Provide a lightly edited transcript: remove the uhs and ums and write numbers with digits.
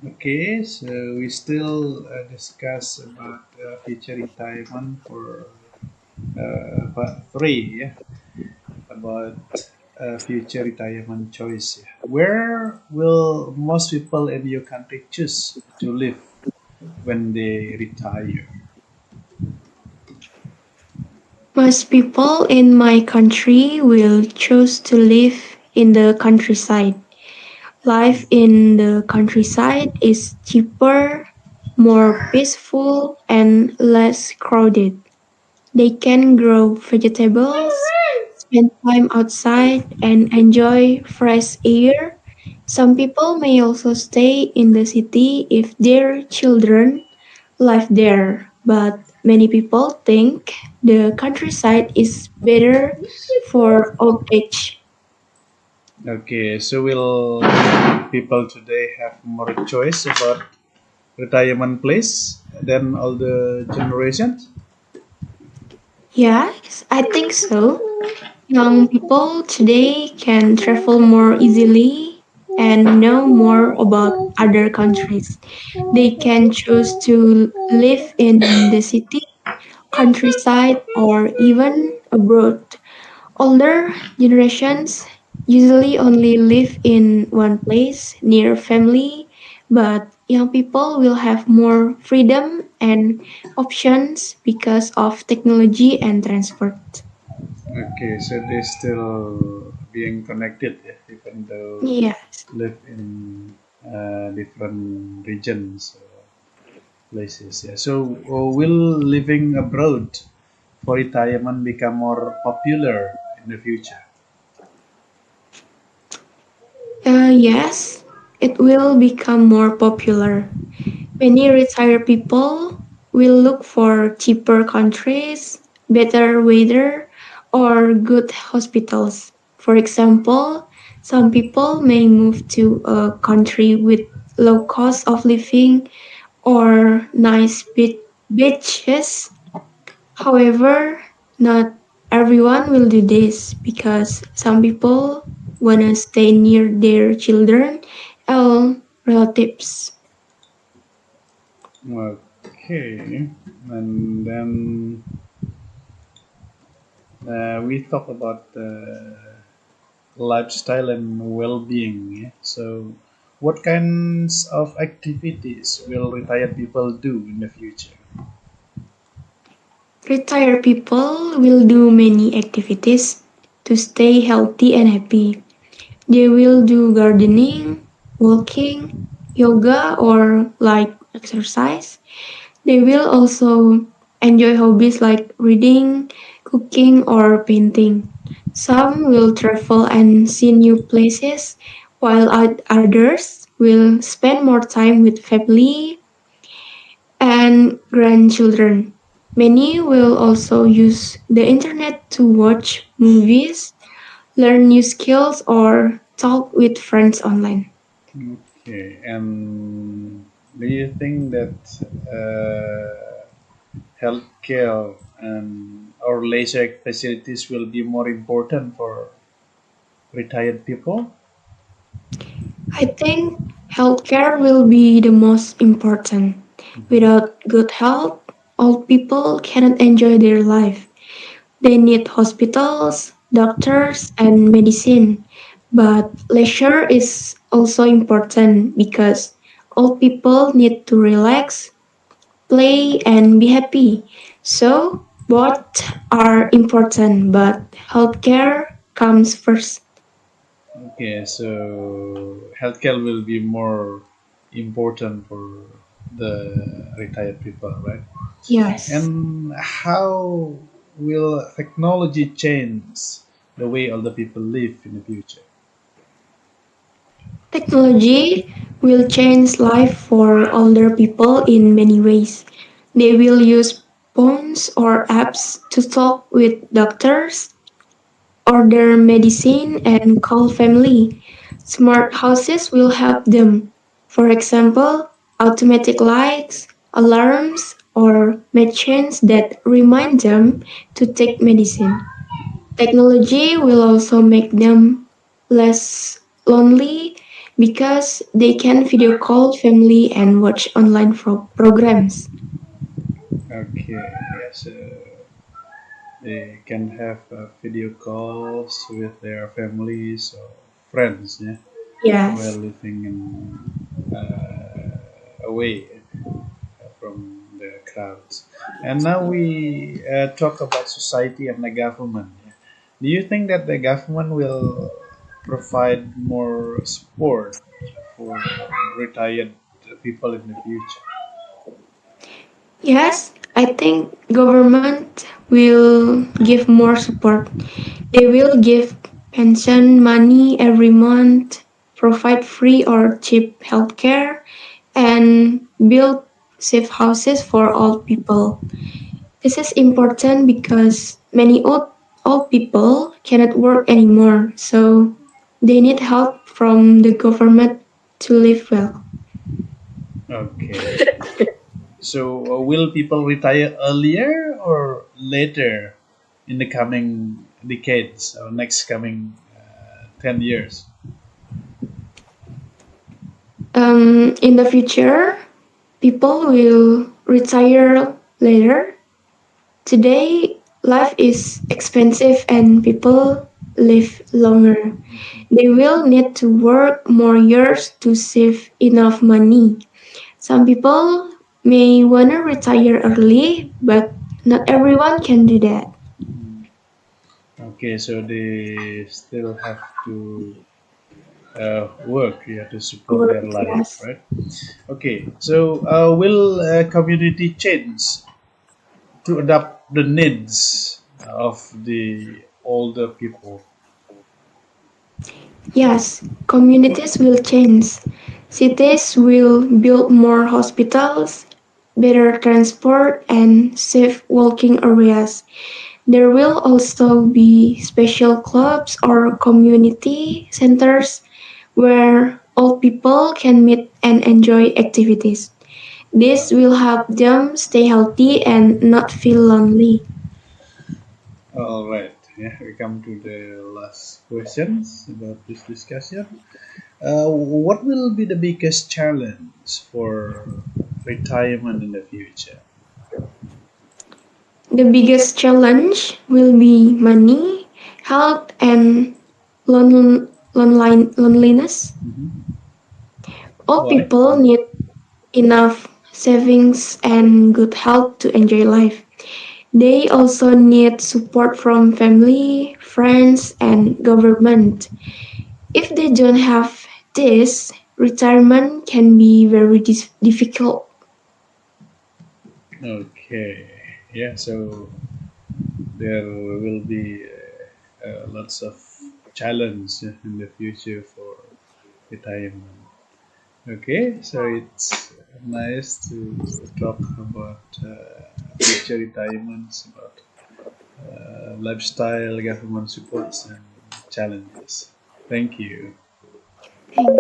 Okay, so we still discuss about future retirement for part three, yeah, about future retirement choice. Yeah. Where will most people in your country choose to live when they retire? Most people in my country will choose to live in the countryside. Life in the countryside is cheaper, more peaceful, and less crowded. They can grow vegetables, spend time outside, and enjoy fresh air. Some people may also stay in the city if their children live there, but many people think the countryside is better for old age. Okay, so will people today have more choice about retirement place than all the generations? Yes, I think so. Young people today can travel more easily and know more about other countries. They can choose to live in the city, countryside, or even abroad. Older generations usually only live in one place near family, but young people will have more freedom and options because of technology and transport. Okay, so they still being connected, yeah, even though Yes. live in different regions or places. Yeah. So will living abroad for retirement become more popular in the future? Yes, it will become more popular. Many retired people will look for cheaper countries, better weather, or good hospitals. For example, some people may move to a country with low cost of living or nice beaches. However, not everyone will do this because some people want to stay near their children or relatives. Okay, and then we talk about lifestyle and well-being. Yeah? So, what kinds of activities will retired people do in the future? Retired people will do many activities to stay healthy and happy. They will do gardening, walking, yoga, or light exercise. They will also enjoy hobbies like reading, cooking, or painting. Some will travel and see new places, while others will spend more time with family and grandchildren. Many will also use the internet to watch movies, learn new skills, or talk with friends online. Okay, and do you think that healthcare and or leisure facilities will be more important for retired people? I think healthcare will be the most important. Without good health, old people cannot enjoy their life. They need hospitals, doctors, and medicine. But leisure is also important because old people need to relax, play, and be happy. So, both are important, but healthcare comes first. Okay, so healthcare will be more important for the retired people, right? Yes. And how will technology change the way older people live in the future? Technology will change life for older people in many ways. They will use phones or apps to talk with doctors, order medicine, and call family. Smart houses will help them. For example, automatic lights, alarms, or machines that remind them to take medicine. Technology will also make them less lonely because they can video call family and watch online programs. Okay, yes, they can have video calls with their families or friends, yeah, who are Yes. living in away from the crowds. And now we talk about society and the government. Yeah. Do you think that the government will provide more support for retired people in the future? Yes, I think government will give more support. They will give pension money every month, provide free or cheap healthcare, and build safe houses for old people. This is important because many old people cannot work anymore, so they need help from the government to live well. Okay. So, will people retire earlier or later in the coming decades or next coming 10 years? In the future, people will retire later. Today, life is expensive and people live longer. They will need to work more years to save enough money. Some people may want to retire early, but not everyone can do that. Mm. Okay, so they still have to work, yeah, to support their Work, life, yes. right? Okay, so will community change to adapt the needs of the older people? Yes, communities will change. Cities will build more hospitals, better transport, and safe walking areas. There will also be special clubs or community centers where all people can meet and enjoy activities. This will help them stay healthy and not feel lonely. All right, yeah, we come to the last questions about this discussion. What will be the biggest challenge for retirement in the future? The biggest challenge will be money, health, and loneliness. Hmm. All Why? people need enough savings and good health to enjoy life. They also need support from family, friends, and government. If they don't have this, retirement can be very difficult. Okay, yeah, so there will be lots of challenge in the future for retirement. Okay, so it's nice to talk about future retirements, about lifestyle, government supports, and challenges. Thank you. Thank